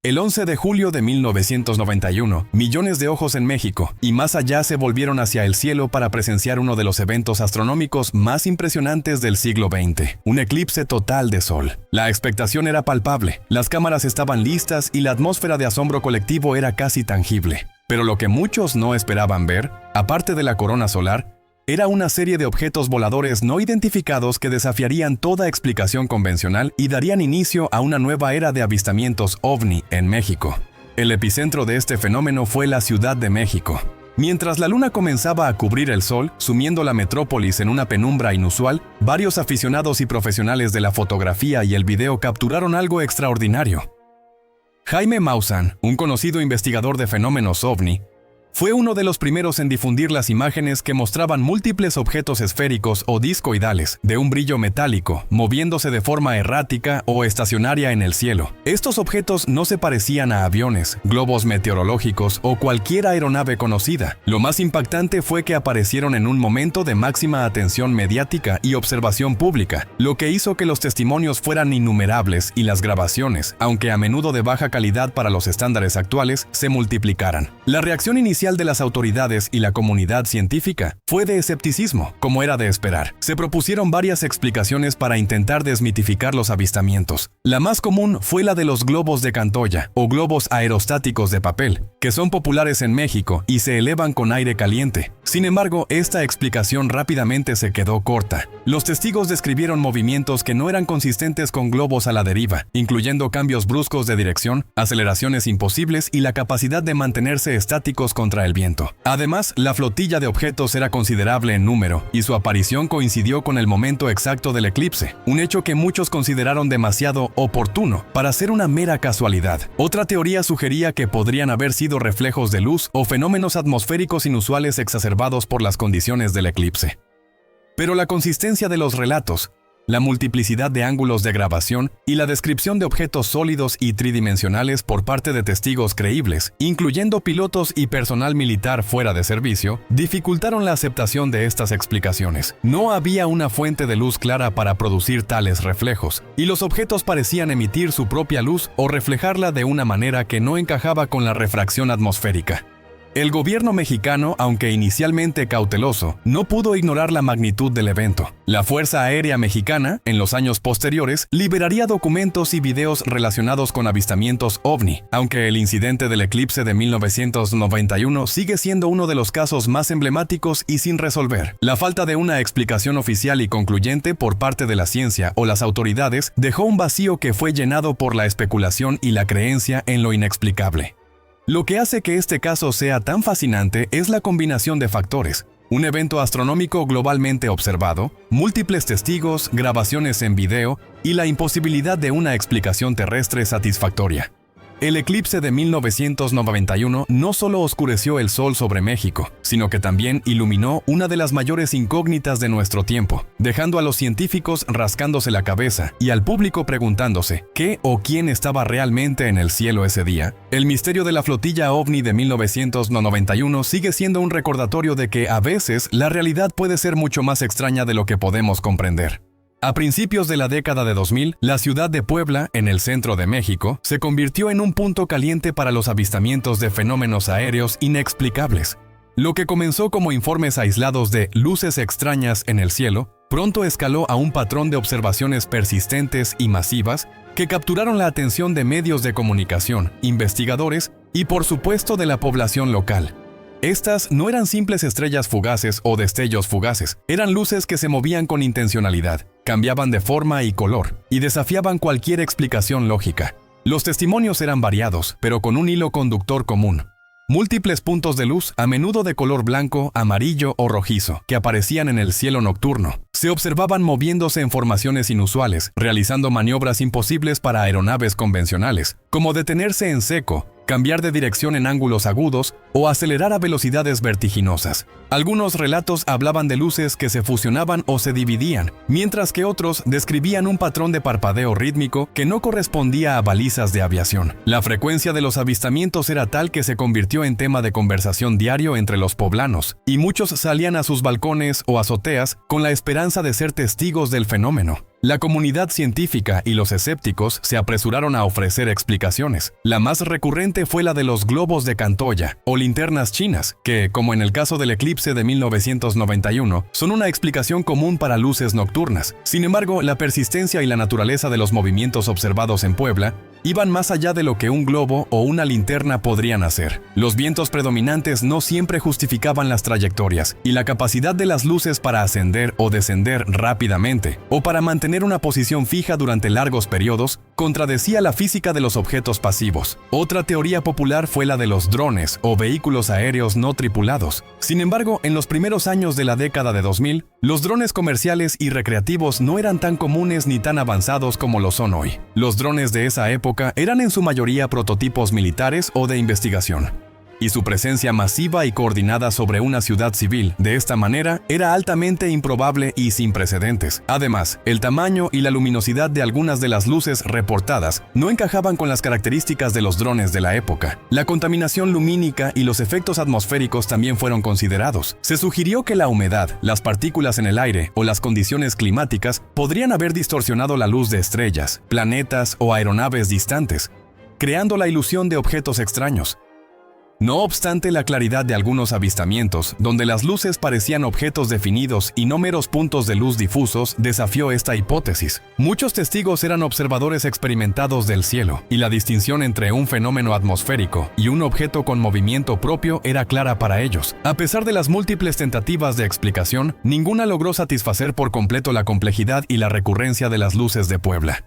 El 11 de julio de 1991, millones de ojos en México y más allá se volvieron hacia el cielo para presenciar uno de los eventos astronómicos más impresionantes del siglo XX, un eclipse total de sol. La expectación era palpable, las cámaras estaban listas y la atmósfera de asombro colectivo era casi tangible. Pero lo que muchos no esperaban ver, aparte de la corona solar, era una serie de objetos voladores no identificados que desafiarían toda explicación convencional y darían inicio a una nueva era de avistamientos OVNI en México. El epicentro de este fenómeno fue la Ciudad de México. Mientras la luna comenzaba a cubrir el sol, sumiendo la metrópolis en una penumbra inusual, varios aficionados y profesionales de la fotografía y el video capturaron algo extraordinario. Jaime Maussan, un conocido investigador de fenómenos OVNI, fue uno de los primeros en difundir las imágenes que mostraban múltiples objetos esféricos o discoidales, de un brillo metálico, moviéndose de forma errática o estacionaria en el cielo. Estos objetos no se parecían a aviones, globos meteorológicos o cualquier aeronave conocida. Lo más impactante fue que aparecieron en un momento de máxima atención mediática y observación pública, lo que hizo que los testimonios fueran innumerables y las grabaciones, aunque a menudo de baja calidad para los estándares actuales, se multiplicaran. La reacción inicial de las autoridades y la comunidad científica fue de escepticismo, como era de esperar. Se propusieron varias explicaciones para intentar desmitificar los avistamientos. La más común fue la de los globos de Cantoya, o globos aerostáticos de papel, que son populares en México y se elevan con aire caliente. Sin embargo, esta explicación rápidamente se quedó corta. Los testigos describieron movimientos que no eran consistentes con globos a la deriva, incluyendo cambios bruscos de dirección, aceleraciones imposibles y la capacidad de mantenerse estáticos contra el viento. Además, la flotilla de objetos era considerable en número y su aparición coincidió con el momento exacto del eclipse, un hecho que muchos consideraron demasiado oportuno para ser una mera casualidad. Otra teoría sugería que podrían haber sido reflejos de luz o fenómenos atmosféricos inusuales exacerbados por las condiciones del eclipse. Pero la consistencia de los relatos, la multiplicidad de ángulos de grabación y la descripción de objetos sólidos y tridimensionales por parte de testigos creíbles, incluyendo pilotos y personal militar fuera de servicio, dificultaron la aceptación de estas explicaciones. No había una fuente de luz clara para producir tales reflejos, y los objetos parecían emitir su propia luz o reflejarla de una manera que no encajaba con la refracción atmosférica. El gobierno mexicano, aunque inicialmente cauteloso, no pudo ignorar la magnitud del evento. La Fuerza Aérea Mexicana, en los años posteriores, liberaría documentos y videos relacionados con avistamientos OVNI, aunque el incidente del eclipse de 1991 sigue siendo uno de los casos más emblemáticos y sin resolver. La falta de una explicación oficial y concluyente por parte de la ciencia o las autoridades dejó un vacío que fue llenado por la especulación y la creencia en lo inexplicable. Lo que hace que este caso sea tan fascinante es la combinación de factores: un evento astronómico globalmente observado, múltiples testigos, grabaciones en video y la imposibilidad de una explicación terrestre satisfactoria. El eclipse de 1991 no solo oscureció el sol sobre México, sino que también iluminó una de las mayores incógnitas de nuestro tiempo, dejando a los científicos rascándose la cabeza y al público preguntándose ¿qué o quién estaba realmente en el cielo ese día? El misterio de la flotilla OVNI de 1991 sigue siendo un recordatorio de que a veces la realidad puede ser mucho más extraña de lo que podemos comprender. A principios de la década de 2000, la ciudad de Puebla, en el centro de México, se convirtió en un punto caliente para los avistamientos de fenómenos aéreos inexplicables. Lo que comenzó como informes aislados de luces extrañas en el cielo, pronto escaló a un patrón de observaciones persistentes y masivas que capturaron la atención de medios de comunicación, investigadores y, por supuesto, de la población local. Estas no eran simples estrellas fugaces o destellos fugaces, eran luces que se movían con intencionalidad, cambiaban de forma y color, y desafiaban cualquier explicación lógica. Los testimonios eran variados, pero con un hilo conductor común: múltiples puntos de luz, a menudo de color blanco, amarillo o rojizo, que aparecían en el cielo nocturno. Se observaban moviéndose en formaciones inusuales, realizando maniobras imposibles para aeronaves convencionales, como detenerse en seco, cambiar de dirección en ángulos agudos o acelerar a velocidades vertiginosas. Algunos relatos hablaban de luces que se fusionaban o se dividían, mientras que otros describían un patrón de parpadeo rítmico que no correspondía a balizas de aviación. La frecuencia de los avistamientos era tal que se convirtió en tema de conversación diario entre los poblanos, y muchos salían a sus balcones o azoteas con la esperanza de ser testigos del fenómeno. La comunidad científica y los escépticos se apresuraron a ofrecer explicaciones. La más recurrente fue la de los globos de Cantoya o linternas chinas, que, como en el caso del eclipse de 1991, son una explicación común para luces nocturnas. Sin embargo, la persistencia y la naturaleza de los movimientos observados en Puebla iban más allá de lo que un globo o una linterna podrían hacer. Los vientos predominantes no siempre justificaban las trayectorias, y la capacidad de las luces para ascender o descender rápidamente, o para mantener una posición fija durante largos periodos, contradecía la física de los objetos pasivos. Otra teoría popular fue la de los drones o vehículos aéreos no tripulados. Sin embargo, en los primeros años de la década de 2000, los drones comerciales y recreativos no eran tan comunes ni tan avanzados como lo son hoy. Los drones de esa época eran en su mayoría prototipos militares o de investigación, y su presencia masiva y coordinada sobre una ciudad civil de esta manera era altamente improbable y sin precedentes. Además, el tamaño y la luminosidad de algunas de las luces reportadas no encajaban con las características de los drones de la época. La contaminación lumínica y los efectos atmosféricos también fueron considerados. Se sugirió que la humedad, las partículas en el aire o las condiciones climáticas podrían haber distorsionado la luz de estrellas, planetas o aeronaves distantes, creando la ilusión de objetos extraños. No obstante, la claridad de algunos avistamientos, donde las luces parecían objetos definidos y no meros puntos de luz difusos, desafió esta hipótesis. Muchos testigos eran observadores experimentados del cielo, y la distinción entre un fenómeno atmosférico y un objeto con movimiento propio era clara para ellos. A pesar de las múltiples tentativas de explicación, ninguna logró satisfacer por completo la complejidad y la recurrencia de las luces de Puebla.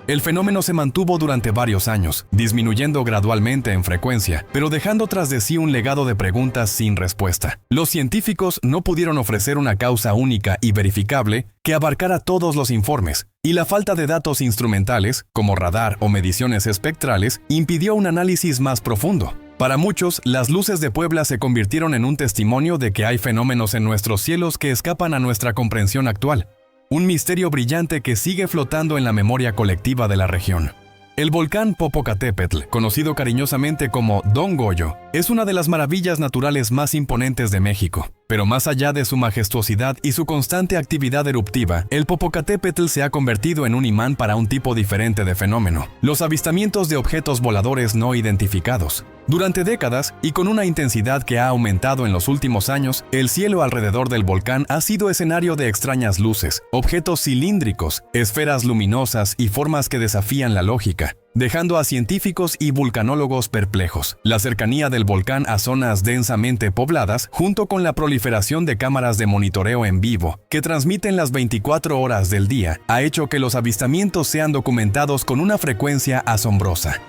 El fenómeno se mantuvo durante varios años, disminuyendo gradualmente en frecuencia, pero dejando tras de sí un legado de preguntas sin respuesta. Los científicos no pudieron ofrecer una causa única y verificable que abarcara todos los informes, y la falta de datos instrumentales, como radar o mediciones espectrales, impidió un análisis más profundo. Para muchos, las luces de Puebla se convirtieron en un testimonio de que hay fenómenos en nuestros cielos que escapan a nuestra comprensión actual. Un misterio brillante que sigue flotando en la memoria colectiva de la región. El volcán Popocatépetl, conocido cariñosamente como Don Goyo, es una de las maravillas naturales más imponentes de México. Pero más allá de su majestuosidad y su constante actividad eruptiva, el Popocatépetl se ha convertido en un imán para un tipo diferente de fenómeno: los avistamientos de objetos voladores no identificados. Durante décadas, y con una intensidad que ha aumentado en los últimos años, el cielo alrededor del volcán ha sido escenario de extrañas luces, objetos cilíndricos, esferas luminosas y formas que desafían la lógica, dejando a científicos y vulcanólogos perplejos. La cercanía del volcán a zonas densamente pobladas, junto con la proliferación de cámaras de monitoreo en vivo, que transmiten las 24 horas del día, ha hecho que los avistamientos sean documentados con una frecuencia asombrosa.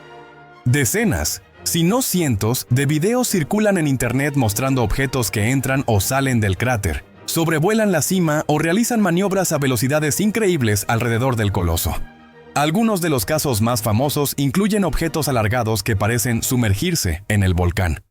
Decenas, si no cientos, de videos circulan en internet mostrando objetos que entran o salen del cráter, sobrevuelan la cima o realizan maniobras a velocidades increíbles alrededor del coloso. Algunos de los casos más famosos incluyen objetos alargados que parecen sumergirse en el volcán,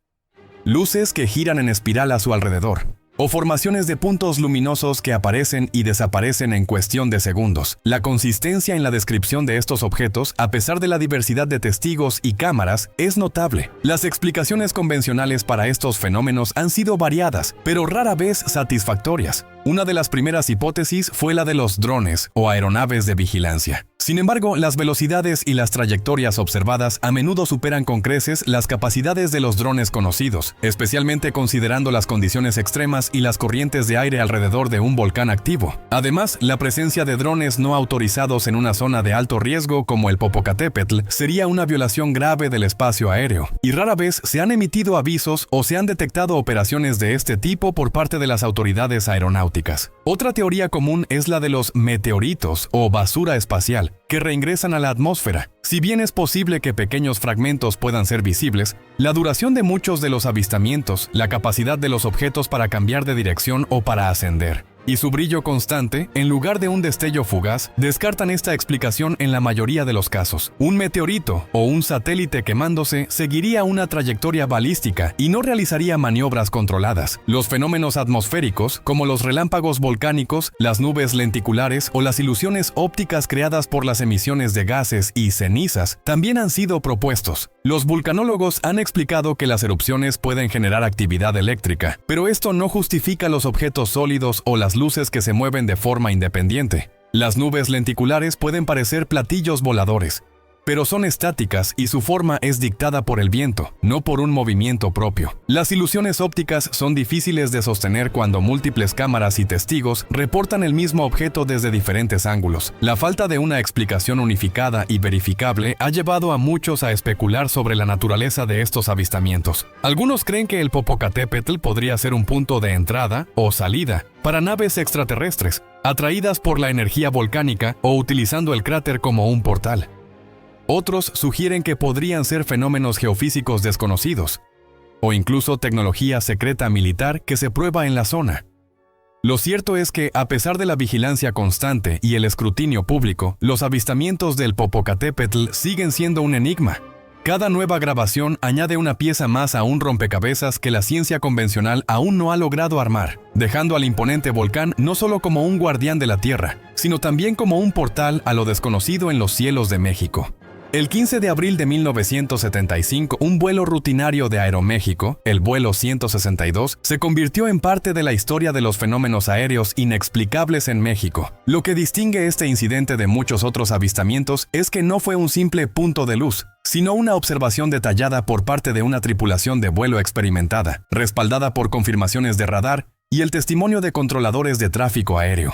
luces que giran en espiral a su alrededor, o formaciones de puntos luminosos que aparecen y desaparecen en cuestión de segundos. La consistencia en la descripción de estos objetos, a pesar de la diversidad de testigos y cámaras, es notable. Las explicaciones convencionales para estos fenómenos han sido variadas, pero rara vez satisfactorias. Una de las primeras hipótesis fue la de los drones o aeronaves de vigilancia. Sin embargo, las velocidades y las trayectorias observadas a menudo superan con creces las capacidades de los drones conocidos, especialmente considerando las condiciones extremas y las corrientes de aire alrededor de un volcán activo. Además, la presencia de drones no autorizados en una zona de alto riesgo como el Popocatépetl sería una violación grave del espacio aéreo, y rara vez se han emitido avisos o se han detectado operaciones de este tipo por parte de las autoridades aeronáuticas. Otra teoría común es la de los meteoritos o basura espacial, que reingresan a la atmósfera. Si bien es posible que pequeños fragmentos puedan ser visibles, la duración de muchos de los avistamientos, la capacidad de los objetos para cambiar de dirección o para ascender, y su brillo constante, en lugar de un destello fugaz, descartan esta explicación en la mayoría de los casos. Un meteorito o un satélite quemándose seguiría una trayectoria balística y no realizaría maniobras controladas. Los fenómenos atmosféricos, como los relámpagos volcánicos, las nubes lenticulares o las ilusiones ópticas creadas por las emisiones de gases y cenizas, también han sido propuestos. Los vulcanólogos han explicado que las erupciones pueden generar actividad eléctrica, pero esto no justifica los objetos sólidos o las luces que se mueven de forma independiente. Las nubes lenticulares pueden parecer platillos voladores, pero son estáticas y su forma es dictada por el viento, no por un movimiento propio. Las ilusiones ópticas son difíciles de sostener cuando múltiples cámaras y testigos reportan el mismo objeto desde diferentes ángulos. La falta de una explicación unificada y verificable ha llevado a muchos a especular sobre la naturaleza de estos avistamientos. Algunos creen que el Popocatépetl podría ser un punto de entrada o salida para naves extraterrestres, atraídas por la energía volcánica o utilizando el cráter como un portal. Otros sugieren que podrían ser fenómenos geofísicos desconocidos, o incluso tecnología secreta militar que se prueba en la zona. Lo cierto es que, a pesar de la vigilancia constante y el escrutinio público, los avistamientos del Popocatépetl siguen siendo un enigma. Cada nueva grabación añade una pieza más a un rompecabezas que la ciencia convencional aún no ha logrado armar, dejando al imponente volcán no solo como un guardián de la Tierra, sino también como un portal a lo desconocido en los cielos de México. El 15 de abril de 1975, un vuelo rutinario de Aeroméxico, el vuelo 162, se convirtió en parte de la historia de los fenómenos aéreos inexplicables en México. Lo que distingue este incidente de muchos otros avistamientos es que no fue un simple punto de luz, sino una observación detallada por parte de una tripulación de vuelo experimentada, respaldada por confirmaciones de radar y el testimonio de controladores de tráfico aéreo.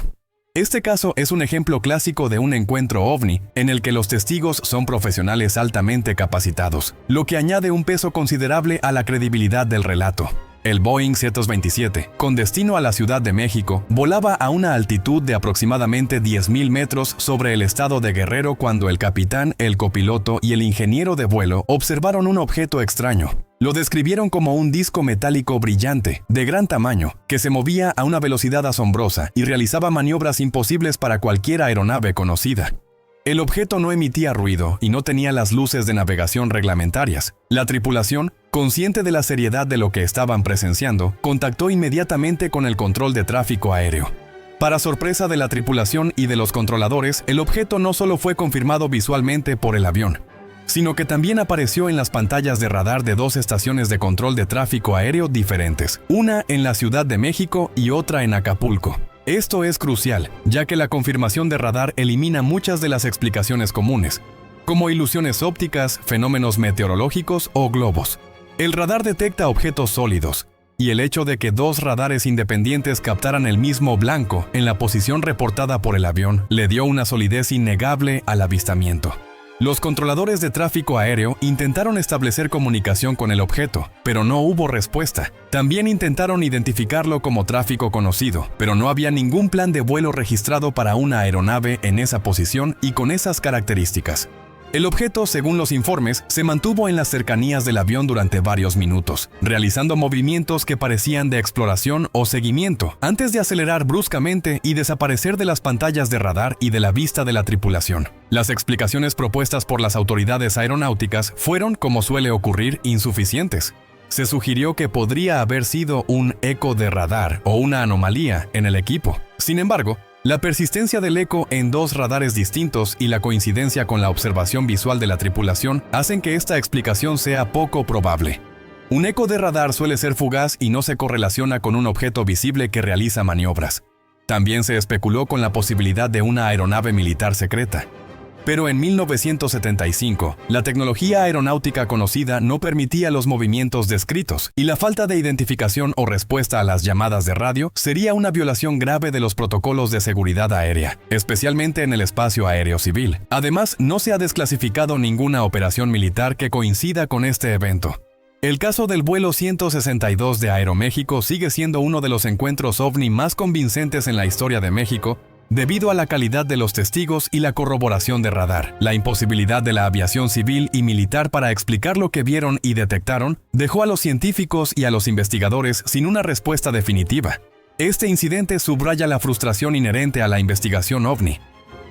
Este caso es un ejemplo clásico de un encuentro ovni en el que los testigos son profesionales altamente capacitados, lo que añade un peso considerable a la credibilidad del relato. El Boeing 727, con destino a la Ciudad de México, volaba a una altitud de aproximadamente 10.000 metros sobre el estado de Guerrero cuando el capitán, el copiloto y el ingeniero de vuelo observaron un objeto extraño. Lo describieron como un disco metálico brillante, de gran tamaño, que se movía a una velocidad asombrosa y realizaba maniobras imposibles para cualquier aeronave conocida. El objeto no emitía ruido y no tenía las luces de navegación reglamentarias. La tripulación, consciente de la seriedad de lo que estaban presenciando, contactó inmediatamente con el control de tráfico aéreo. Para sorpresa de la tripulación y de los controladores, el objeto no solo fue confirmado visualmente por el avión, sino que también apareció en las pantallas de radar de dos estaciones de control de tráfico aéreo diferentes, una en la Ciudad de México y otra en Acapulco. Esto es crucial, ya que la confirmación de radar elimina muchas de las explicaciones comunes, como ilusiones ópticas, fenómenos meteorológicos o globos. El radar detecta objetos sólidos, y el hecho de que dos radares independientes captaran el mismo blanco en la posición reportada por el avión le dio una solidez innegable al avistamiento. Los controladores de tráfico aéreo intentaron establecer comunicación con el objeto, pero no hubo respuesta. También intentaron identificarlo como tráfico conocido, pero no había ningún plan de vuelo registrado para una aeronave en esa posición y con esas características. El objeto, según los informes, se mantuvo en las cercanías del avión durante varios minutos, realizando movimientos que parecían de exploración o seguimiento, antes de acelerar bruscamente y desaparecer de las pantallas de radar y de la vista de la tripulación. Las explicaciones propuestas por las autoridades aeronáuticas fueron, como suele ocurrir, insuficientes. Se sugirió que podría haber sido un eco de radar o una anomalía en el equipo. Sin embargo, la persistencia del eco en dos radares distintos y la coincidencia con la observación visual de la tripulación hacen que esta explicación sea poco probable. Un eco de radar suele ser fugaz y no se correlaciona con un objeto visible que realiza maniobras. También se especuló con la posibilidad de una aeronave militar secreta. Pero en 1975, la tecnología aeronáutica conocida no permitía los movimientos descritos, y la falta de identificación o respuesta a las llamadas de radio sería una violación grave de los protocolos de seguridad aérea, especialmente en el espacio aéreo civil. Además, no se ha desclasificado ninguna operación militar que coincida con este evento. El caso del vuelo 162 de Aeroméxico sigue siendo uno de los encuentros ovni más convincentes en la historia de México, debido a la calidad de los testigos y la corroboración de radar. La imposibilidad de la aviación civil y militar para explicar lo que vieron y detectaron dejó a los científicos y a los investigadores sin una respuesta definitiva. Este incidente subraya la frustración inherente a la investigación ovni.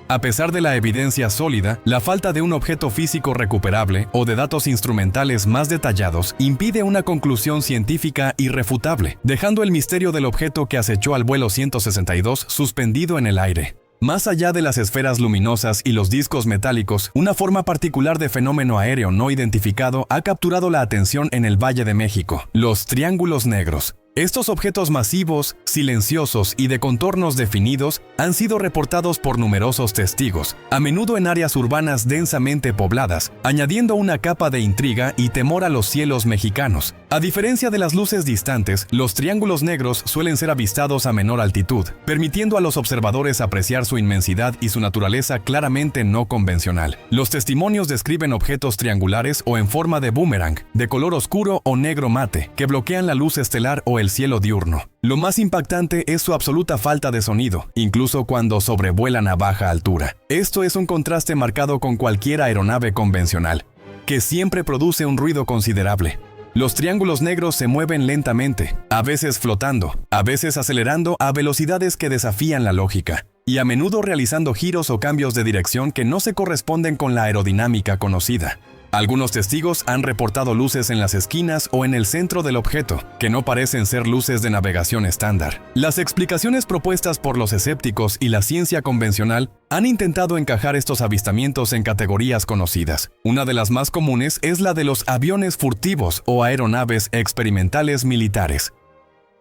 A pesar de la evidencia sólida, la falta de un objeto físico recuperable o de datos instrumentales más detallados impide una conclusión científica irrefutable, dejando el misterio del objeto que acechó al vuelo 162 suspendido en el aire. Más allá de las esferas luminosas y los discos metálicos, una forma particular de fenómeno aéreo no identificado ha capturado la atención en el Valle de México: los triángulos negros. Estos objetos masivos, silenciosos y de contornos definidos han sido reportados por numerosos testigos, a menudo en áreas urbanas densamente pobladas, añadiendo una capa de intriga y temor a los cielos mexicanos. A diferencia de las luces distantes, los triángulos negros suelen ser avistados a menor altitud, permitiendo a los observadores apreciar su inmensidad y su naturaleza claramente no convencional. Los testimonios describen objetos triangulares o en forma de boomerang, de color oscuro o negro mate, que bloquean la luz estelar o el cielo diurno. Lo más impactante es su absoluta falta de sonido, incluso cuando sobrevuelan a baja altura. Esto es un contraste marcado con cualquier aeronave convencional, que siempre produce un ruido considerable. Los triángulos negros se mueven lentamente, a veces flotando, a veces acelerando a velocidades que desafían la lógica, y a menudo realizando giros o cambios de dirección que no se corresponden con la aerodinámica conocida. Algunos testigos han reportado luces en las esquinas o en el centro del objeto, que no parecen ser luces de navegación estándar. Las explicaciones propuestas por los escépticos y la ciencia convencional han intentado encajar estos avistamientos en categorías conocidas. Una de las más comunes es la de los aviones furtivos o aeronaves experimentales militares.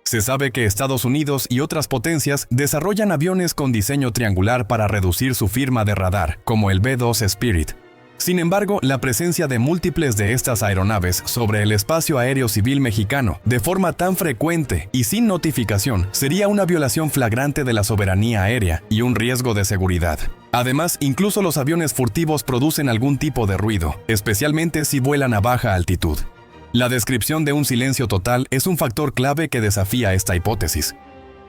Se sabe que Estados Unidos y otras potencias desarrollan aviones con diseño triangular para reducir su firma de radar, como el B-2 Spirit. Sin embargo, la presencia de múltiples de estas aeronaves sobre el espacio aéreo civil mexicano de forma tan frecuente y sin notificación sería una violación flagrante de la soberanía aérea y un riesgo de seguridad. Además, incluso los aviones furtivos producen algún tipo de ruido, especialmente si vuelan a baja altitud. La descripción de un silencio total es un factor clave que desafía esta hipótesis.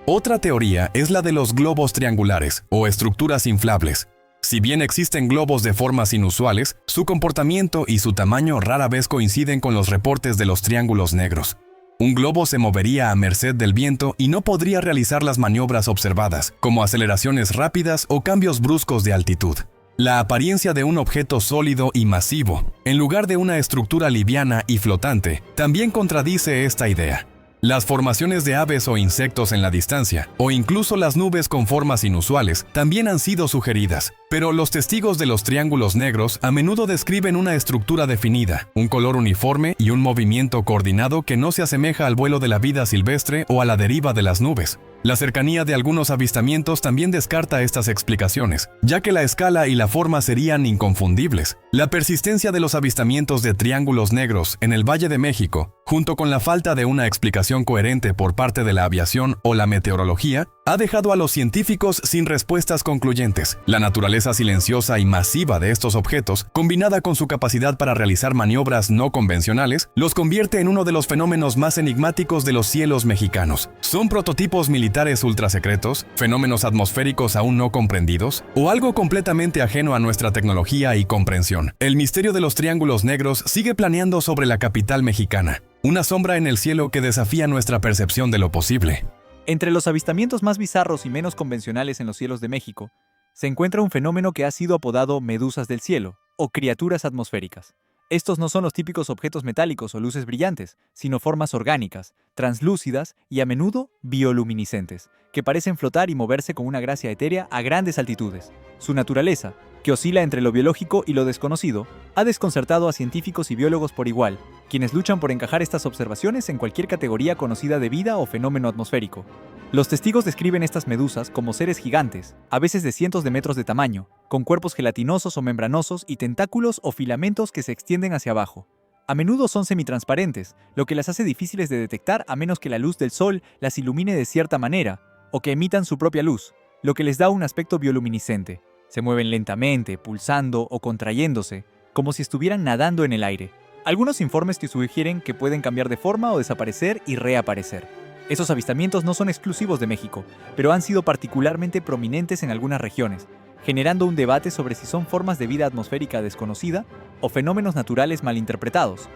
Otra teoría es la de los globos triangulares o estructuras inflables. Si bien existen globos de formas inusuales, su comportamiento y su tamaño rara vez coinciden con los reportes de los triángulos negros. Un globo se movería a merced del viento y no podría realizar las maniobras observadas, como aceleraciones rápidas o cambios bruscos de altitud. La apariencia de un objeto sólido y masivo, en lugar de una estructura liviana y flotante, también contradice esta idea. Las formaciones de aves o insectos en la distancia, o incluso las nubes con formas inusuales, también han sido sugeridas. Pero los testigos de los triángulos negros a menudo describen una estructura definida, un color uniforme y un movimiento coordinado que no se asemeja al vuelo de la vida silvestre o a la deriva de las nubes. La cercanía de algunos avistamientos también descarta estas explicaciones, ya que la escala y la forma serían inconfundibles. La persistencia de los avistamientos de triángulos negros en el Valle de México, junto con la falta de una explicación coherente por parte de la aviación o la meteorología, ha dejado a los científicos sin respuestas concluyentes. La naturaleza silenciosa y masiva de estos objetos, combinada con su capacidad para realizar maniobras no convencionales, los convierte en uno de los fenómenos más enigmáticos de los cielos mexicanos. ¿Son prototipos militares ultrasecretos, fenómenos atmosféricos aún no comprendidos, o algo completamente ajeno a nuestra tecnología y comprensión? El misterio de los triángulos negros sigue planeando sobre la capital mexicana, una sombra en el cielo que desafía nuestra percepción de lo posible. Entre los avistamientos más bizarros y menos convencionales en los cielos de México, se encuentra un fenómeno que ha sido apodado medusas del cielo, o criaturas atmosféricas. Estos no son los típicos objetos metálicos o luces brillantes, sino formas orgánicas, translúcidas y a menudo bioluminiscentes, que parecen flotar y moverse con una gracia etérea a grandes altitudes. Su naturaleza, que oscila entre lo biológico y lo desconocido, ha desconcertado a científicos y biólogos por igual, quienes luchan por encajar estas observaciones en cualquier categoría conocida de vida o fenómeno atmosférico. Los testigos describen estas medusas como seres gigantes, a veces de cientos de metros de tamaño, con cuerpos gelatinosos o membranosos y tentáculos o filamentos que se extienden hacia abajo. A menudo son semitransparentes, lo que las hace difíciles de detectar a menos que la luz del sol las ilumine de cierta manera, o que emitan su propia luz, lo que les da un aspecto bioluminiscente. Se mueven lentamente, pulsando o contrayéndose, como si estuvieran nadando en el aire. Algunos informes te sugieren que pueden cambiar de forma o desaparecer y reaparecer. Esos avistamientos no son exclusivos de México, pero han sido particularmente prominentes en algunas regiones, generando un debate sobre si son formas de vida atmosférica desconocida o fenómenos naturales malinterpretados.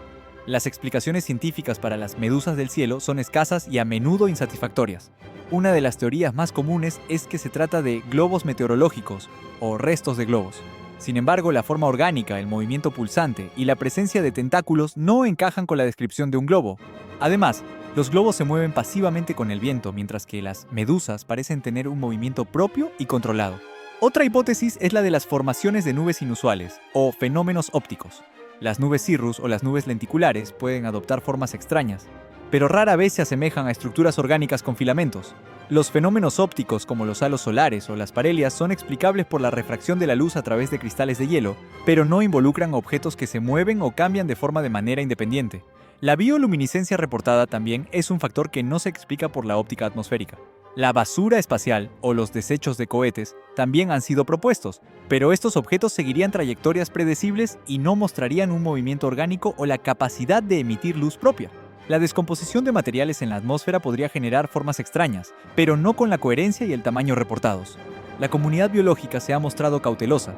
Las explicaciones científicas para las medusas del cielo son escasas y a menudo insatisfactorias. Una de las teorías más comunes es que se trata de globos meteorológicos o restos de globos. Sin embargo, la forma orgánica, el movimiento pulsante y la presencia de tentáculos no encajan con la descripción de un globo. Además, los globos se mueven pasivamente con el viento, mientras que las medusas parecen tener un movimiento propio y controlado. Otra hipótesis es la de las formaciones de nubes inusuales o fenómenos ópticos. Las nubes cirrus o las nubes lenticulares pueden adoptar formas extrañas. pero rara vez se asemejan a estructuras orgánicas con filamentos. Los fenómenos ópticos como los halos solares o las parelias son explicables por la refracción de la luz a través de cristales de hielo, pero no involucran objetos que se mueven o cambian de forma de manera independiente. La bioluminiscencia reportada también es un factor que no se explica por la óptica atmosférica. La basura espacial o los desechos de cohetes también han sido propuestos, pero estos objetos seguirían trayectorias predecibles y no mostrarían un movimiento orgánico o la capacidad de emitir luz propia. La descomposición de materiales en la atmósfera podría generar formas extrañas, pero no con la coherencia y el tamaño reportados. La comunidad biológica se ha mostrado cautelosa,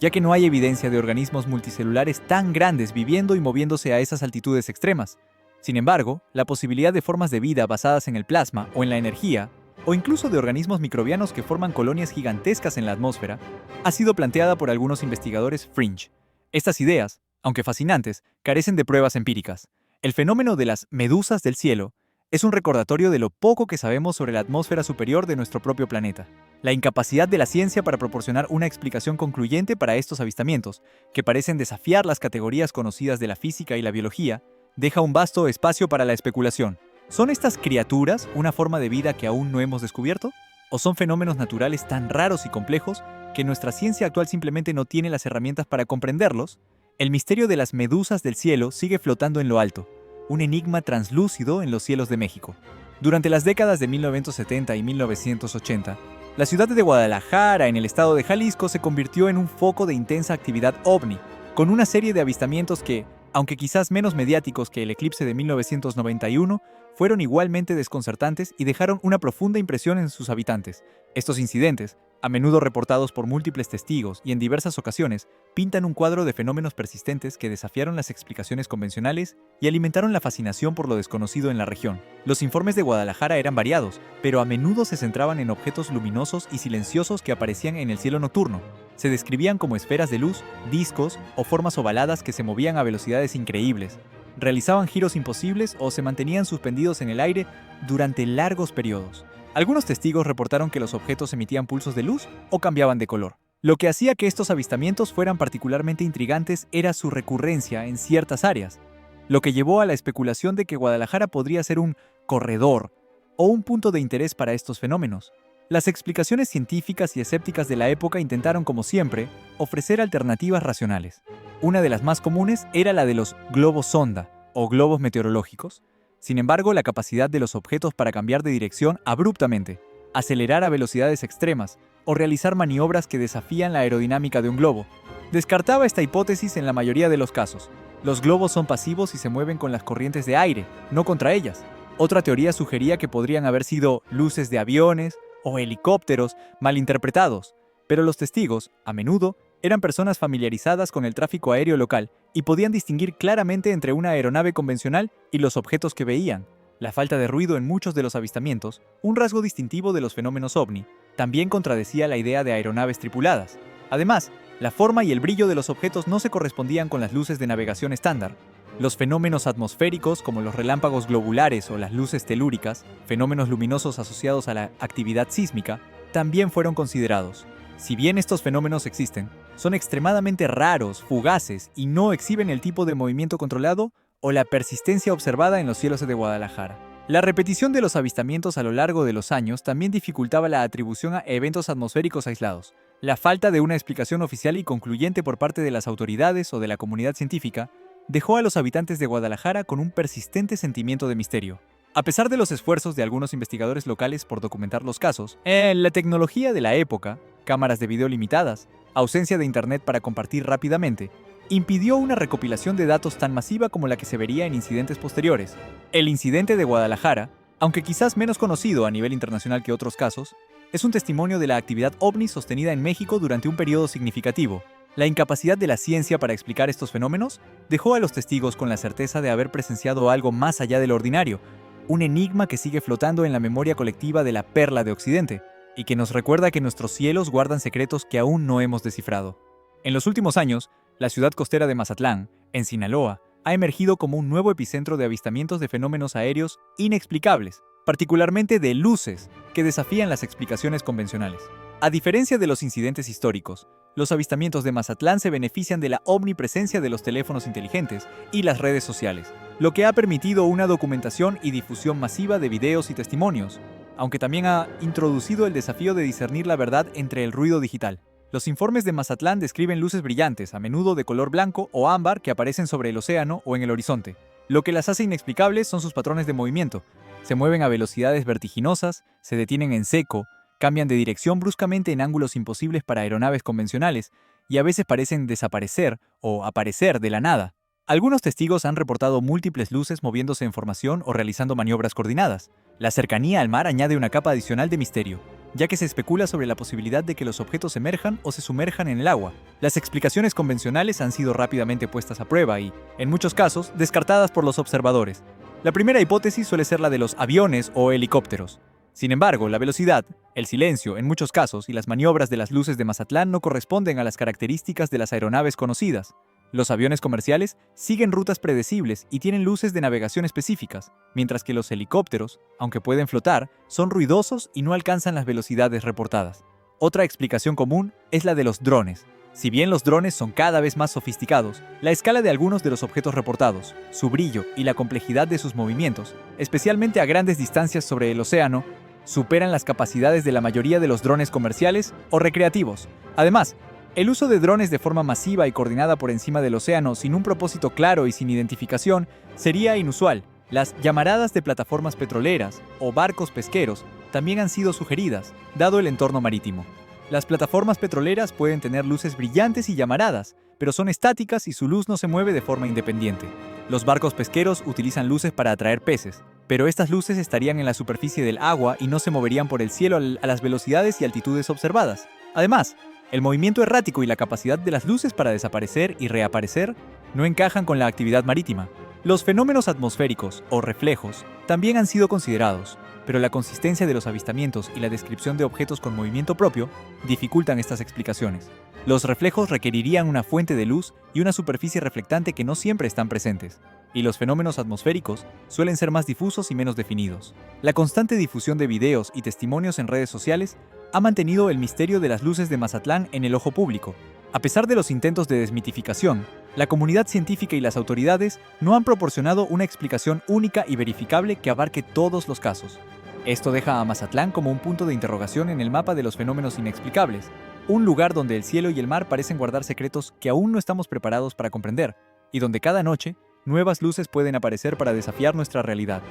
ya que no hay evidencia de organismos multicelulares tan grandes viviendo y moviéndose a esas altitudes extremas. Sin embargo, la posibilidad de formas de vida basadas en el plasma o en la energía, o incluso de organismos microbianos que forman colonias gigantescas en la atmósfera, ha sido planteada por algunos investigadores fringe. Estas ideas, aunque fascinantes, carecen de pruebas empíricas. El fenómeno de las medusas del cielo es un recordatorio de lo poco que sabemos sobre la atmósfera superior de nuestro propio planeta. La incapacidad de la ciencia para proporcionar una explicación concluyente para estos avistamientos, que parecen desafiar las categorías conocidas de la física y la biología, deja un vasto espacio para la especulación. ¿Son estas criaturas una forma de vida que aún no hemos descubierto? ¿O son fenómenos naturales tan raros y complejos que nuestra ciencia actual simplemente no tiene las herramientas para comprenderlos? El misterio de las medusas del cielo sigue flotando en lo alto, un enigma translúcido en los cielos de México. Durante las décadas de 1970 y 1980, la ciudad de Guadalajara, en el estado de Jalisco, se convirtió en un foco de intensa actividad ovni, con una serie de avistamientos que, aunque quizás menos mediáticos que el eclipse de 1991, fueron igualmente desconcertantes y dejaron una profunda impresión en sus habitantes. Estos incidentes, a menudo reportados por múltiples testigos y en diversas ocasiones, pintan un cuadro de fenómenos persistentes que desafiaron las explicaciones convencionales y alimentaron la fascinación por lo desconocido en la región. Los informes de Guadalajara eran variados, pero a menudo se centraban en objetos luminosos y silenciosos que aparecían en el cielo nocturno. Se describían como esferas de luz, discos o formas ovaladas que se movían a velocidades increíbles, realizaban giros imposibles o se mantenían suspendidos en el aire durante largos periodos. Algunos testigos reportaron que los objetos emitían pulsos de luz o cambiaban de color. Lo que hacía que estos avistamientos fueran particularmente intrigantes era su recurrencia en ciertas áreas, lo que llevó a la especulación de que Guadalajara podría ser un corredor o un punto de interés para estos fenómenos. Las explicaciones científicas y escépticas de la época intentaron, como siempre, ofrecer alternativas racionales. Una de las más comunes era la de los globos sonda o globos meteorológicos. Sin embargo, la capacidad de los objetos para cambiar de dirección abruptamente, acelerar a velocidades extremas o realizar maniobras que desafían la aerodinámica de un globo, descartaba esta hipótesis en la mayoría de los casos. Los globos son pasivos y se mueven con las corrientes de aire, no contra ellas. Otra teoría sugería que podrían haber sido luces de aviones o helicópteros malinterpretados, pero los testigos, a menudo, eran personas familiarizadas con el tráfico aéreo local y podían distinguir claramente entre una aeronave convencional y los objetos que veían. La falta de ruido en muchos de los avistamientos, un rasgo distintivo de los fenómenos ovni, también contradecía la idea de aeronaves tripuladas. Además, la forma y el brillo de los objetos no se correspondían con las luces de navegación estándar. Los fenómenos atmosféricos, como los relámpagos globulares o las luces telúricas, fenómenos luminosos asociados a la actividad sísmica, también fueron considerados. Si bien estos fenómenos existen, son extremadamente raros, fugaces y no exhiben el tipo de movimiento controlado o la persistencia observada en los cielos de Guadalajara. La repetición de los avistamientos a lo largo de los años también dificultaba la atribución a eventos atmosféricos aislados. La falta de una explicación oficial y concluyente por parte de las autoridades o de la comunidad científica dejó a los habitantes de Guadalajara con un persistente sentimiento de misterio. A pesar de los esfuerzos de algunos investigadores locales por documentar los casos, la tecnología de la época, cámaras de video limitadas, ausencia de internet para compartir rápidamente, impidió una recopilación de datos tan masiva como la que se vería en incidentes posteriores. El incidente de Guadalajara, aunque quizás menos conocido a nivel internacional que otros casos, es un testimonio de la actividad ovni sostenida en México durante un periodo significativo. La incapacidad de la ciencia para explicar estos fenómenos dejó a los testigos con la certeza de haber presenciado algo más allá de lo ordinario, un enigma que sigue flotando en la memoria colectiva de la perla de Occidente, y que nos recuerda que nuestros cielos guardan secretos que aún no hemos descifrado. En los últimos años, la ciudad costera de Mazatlán, en Sinaloa, ha emergido como un nuevo epicentro de avistamientos de fenómenos aéreos inexplicables, particularmente de luces que desafían las explicaciones convencionales. A diferencia de los incidentes históricos, los avistamientos de Mazatlán se benefician de la omnipresencia de los teléfonos inteligentes y las redes sociales, lo que ha permitido una documentación y difusión masiva de videos y testimonios, aunque también ha introducido el desafío de discernir la verdad entre el ruido digital. Los informes de Mazatlán describen luces brillantes, a menudo de color blanco o ámbar, que aparecen sobre el océano o en el horizonte. Lo que las hace inexplicables son sus patrones de movimiento. Se mueven a velocidades vertiginosas, se detienen en seco, cambian de dirección bruscamente en ángulos imposibles para aeronaves convencionales y a veces parecen desaparecer o aparecer de la nada. Algunos testigos han reportado múltiples luces moviéndose en formación o realizando maniobras coordinadas. La cercanía al mar añade una capa adicional de misterio, ya que se especula sobre la posibilidad de que los objetos emerjan o se sumerjan en el agua. Las explicaciones convencionales han sido rápidamente puestas a prueba y, en muchos casos, descartadas por los observadores. La primera hipótesis suele ser la de los aviones o helicópteros. Sin embargo, la velocidad, el silencio en muchos casos y las maniobras de las luces de Mazatlán no corresponden a las características de las aeronaves conocidas. Los aviones comerciales siguen rutas predecibles y tienen luces de navegación específicas, mientras que los helicópteros, aunque pueden flotar, son ruidosos y no alcanzan las velocidades reportadas. Otra explicación común es la de los drones. Si bien los drones son cada vez más sofisticados, la escala de algunos de los objetos reportados, su brillo y la complejidad de sus movimientos, especialmente a grandes distancias sobre el océano, superan las capacidades de la mayoría de los drones comerciales o recreativos. Además, el uso de drones de forma masiva y coordinada por encima del océano sin un propósito claro y sin identificación sería inusual. Las llamaradas de plataformas petroleras o barcos pesqueros también han sido sugeridas, dado el entorno marítimo. Las plataformas petroleras pueden tener luces brillantes y llamaradas, pero son estáticas y su luz no se mueve de forma independiente. Los barcos pesqueros utilizan luces para atraer peces, pero estas luces estarían en la superficie del agua y no se moverían por el cielo a las velocidades y altitudes observadas. Además, el movimiento errático y la capacidad de las luces para desaparecer y reaparecer no encajan con la actividad marítima. Los fenómenos atmosféricos o reflejos también han sido considerados, pero la consistencia de los avistamientos y la descripción de objetos con movimiento propio dificultan estas explicaciones. Los reflejos requerirían una fuente de luz y una superficie reflectante que no siempre están presentes, y los fenómenos atmosféricos suelen ser más difusos y menos definidos. La constante difusión de videos y testimonios en redes sociales ha mantenido el misterio de las luces de Mazatlán en el ojo público. A pesar de los intentos de desmitificación, la comunidad científica y las autoridades no han proporcionado una explicación única y verificable que abarque todos los casos. Esto deja a Mazatlán como un punto de interrogación en el mapa de los fenómenos inexplicables, un lugar donde el cielo y el mar parecen guardar secretos que aún no estamos preparados para comprender, y donde cada noche nuevas luces pueden aparecer para desafiar nuestra realidad.